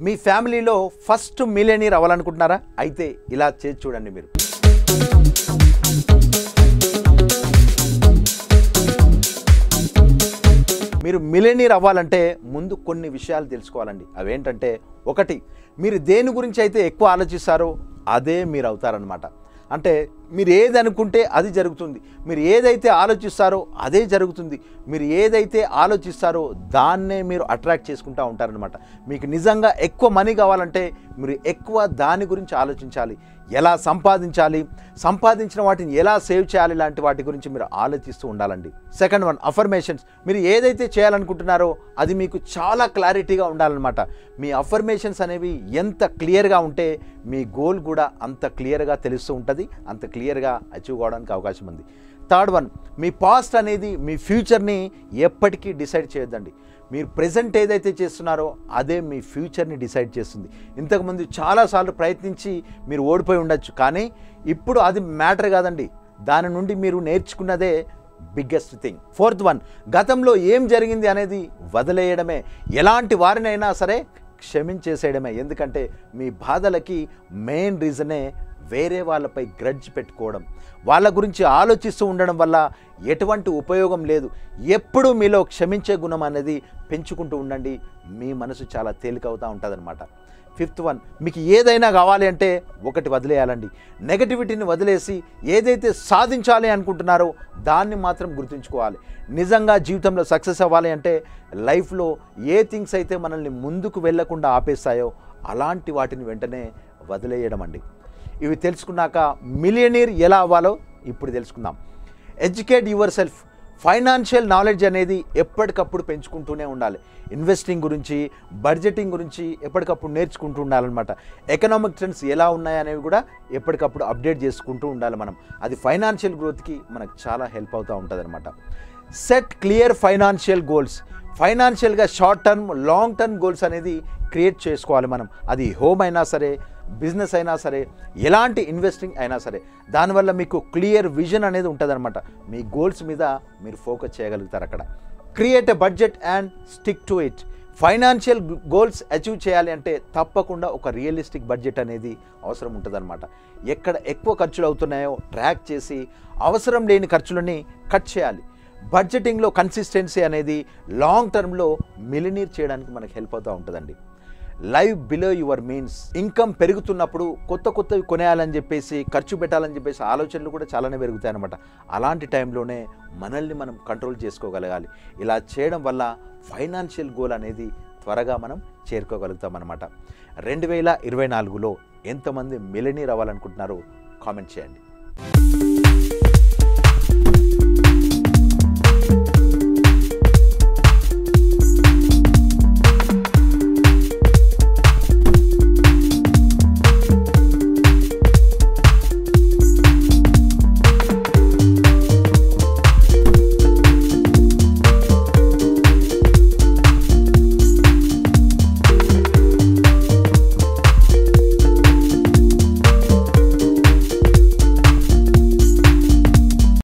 మీ ఫ్యామిలీలో first millionaire అవ్వాలనుకుంటున్నారా? అయితే ఇలా చేసి చూడండి. మీరు మిలియనీర్ అవ్వాలంటే ముందు కొన్ని విషయాలు తెలుసుకోవాలండి. అవేంటంటే, ఒకటి, మీరు దేని గురించి అయితే ఎక్కువ ఆలోచిస్తారో అదే మీరు అవుతారనమాట. అంటే మీరు ఏది అనుకుంటే అది జరుగుతుంది, మీరు ఏదైతే ఆలోచిస్తారో అదే జరుగుతుంది, మీరు ఏదైతే ఆలోచిస్తారో దాన్నే మీరు అట్రాక్ట్ చేసుకుంటూ ఉంటారనమాట. మీకు నిజంగా ఎక్కువ మనీ కావాలంటే మీరు ఎక్కువ దాని గురించి ఆలోచించాలి. ఎలా సంపాదించాలి, సంపాదించిన వాటిని ఎలా సేవ్ చేయాలి, లాంటి వాటి గురించి మీరు ఆలోచిస్తూ ఉండాలండి. Second one, affirmations. మీరు ఏదైతే చేయాలనుకుంటున్నారో అది మీకు చాలా క్లారిటీగా ఉండాలన్నమాట. మీ అఫర్మేషన్స్ అనేవి ఎంత క్లియర్గా ఉంటే మీ గోల్ కూడా అంత క్లియర్గా తెలుస్తూ ఉంటుంది, అంత క్లియర్గా అచీవ్ కావడానికి అవకాశం ఉంది. థర్డ్ వన్, మీ పాస్ట్ అనేది మీ ఫ్యూచర్ని ఎప్పటికీ డిసైడ్ చేయొద్దండి. మీరు ప్రెజెంట్ ఏదైతే చేస్తున్నారో అదే మీ ఫ్యూచర్ని డిసైడ్ చేస్తుంది. ఇంతకుముందు చాలాసార్లు ప్రయత్నించి మీరు ఓడిపోయి ఉండొచ్చు, కానీ ఇప్పుడు అది మ్యాటర్ కాదండి. దాని నుండి మీరు నేర్చుకున్నదే బిగ్గెస్ట్ థింగ్. ఫోర్త్ వన్, గతంలో ఏం జరిగింది అనేది వదిలేయడమే. ఎలాంటి వారినైనా సరే క్షమించేసేయడమే. ఎందుకంటే మీ బాధలకి మెయిన్ రీజనే వేరే వాళ్ళపై గ్రడ్జ్ పెట్టుకోవడం, వాళ్ళ గురించి ఆలోచిస్తూ ఉండడం వల్ల ఎటువంటి ఉపయోగం లేదు. ఎప్పుడూ మీలో క్షమించే గుణం అనేది పెంచుకుంటూ ఉండండి, మీ మనసు చాలా తేలికవుతూ ఉంటుందన్నమాట. ఫిఫ్త్ వన్, మీకు ఏదైనా కావాలి అంటే ఒకటి వదిలేయాలండి. నెగటివిటీని వదిలేసి ఏదైతే సాధించాలి అనుకుంటున్నారో దాన్ని మాత్రం గుర్తుంచుకోవాలి. నిజంగా జీవితంలో సక్సెస్ అవ్వాలి అంటే లైఫ్లో ఏ థింగ్స్ అయితే మనల్ని ముందుకు వెళ్లకుండా ఆపేస్తాయో అలాంటి వాటిని వెంటనే వదిలేయడం అండి. ఇవి తెలుసుకున్నాక మిలియనీర్ ఎలా అవ్వాలో ఇప్పుడు తెలుసుకుందాం. Educate your self. Financial knowledge అనేది ఎప్పటికప్పుడు పెంచుకుంటూనే ఉండాలి. ఇన్వెస్టింగ్ గురించి, బడ్జెటింగ్ గురించి ఎప్పటికప్పుడు నేర్చుకుంటూ ఉండాలన్నమాట. ఎకనామిక్ ట్రెండ్స్ ఎలా ఉన్నాయనేవి కూడా ఎప్పటికప్పుడు అప్డేట్ చేసుకుంటూ ఉండాలి మనం. అది ఫైనాన్షియల్ గ్రోత్కి మనకు చాలా హెల్ప్ అవుతూ ఉంటుంది అనమాట. Set clear financial goals. ఫైనాన్షియల్గా short term, long term goals అనేది క్రియేట్ చేసుకోవాలి మనం. అది హోమ్ అయినా సరే, బిజినెస్ అయినా సరే, ఎలాంటి ఇన్వెస్టింగ్ అయినా సరే. దానివల్ల మీకు క్లియర్ విజన్ అనేది ఉంటుందన్నమాట. మీ గోల్స్ మీద మీరు ఫోకస్ చేయగలుగుతారు అక్కడ. Create a budget and stick to it. Financial goals achieve చేయాలి అంటే తప్పకుండా ఒక రియలిస్టిక్ బడ్జెట్ అనేది అవసరం ఉంటుందన్నమాట. ఎక్కడ ఎక్కువ ఖర్చులు అవుతున్నాయో ట్రాక్ చేసి అవసరం లేని ఖర్చులని కట్ చేయాలి. బడ్జెటింగ్లో కన్సిస్టెన్సీ అనేది లాంగ్ టర్మ్లో మిలియనీర్ చేయడానికి మనకు హెల్ప్ అవుతూ ఉంటుందండి. Live below your means. Income పెరుగుతున్నప్పుడు కొత్తవి కొనేయాలని చెప్పేసి, ఖర్చు పెట్టాలని చెప్పేసి ఆలోచనలు కూడా చాలానే పెరుగుతాయి అన్నమాట. అలాంటి టైంలోనే మనల్ని మనం కంట్రోల్ చేసుకోగలగాలి. ఇలా చేయడం వల్ల ఫైనాన్షియల్ గోల్ అనేది త్వరగా మనం చేరుకోగలుగుతాం అన్నమాట. 2024లో ఎంతమంది మిలియనీర్ అవ్వాలనుకుంటున్నారో కామెంట్ చేయండి.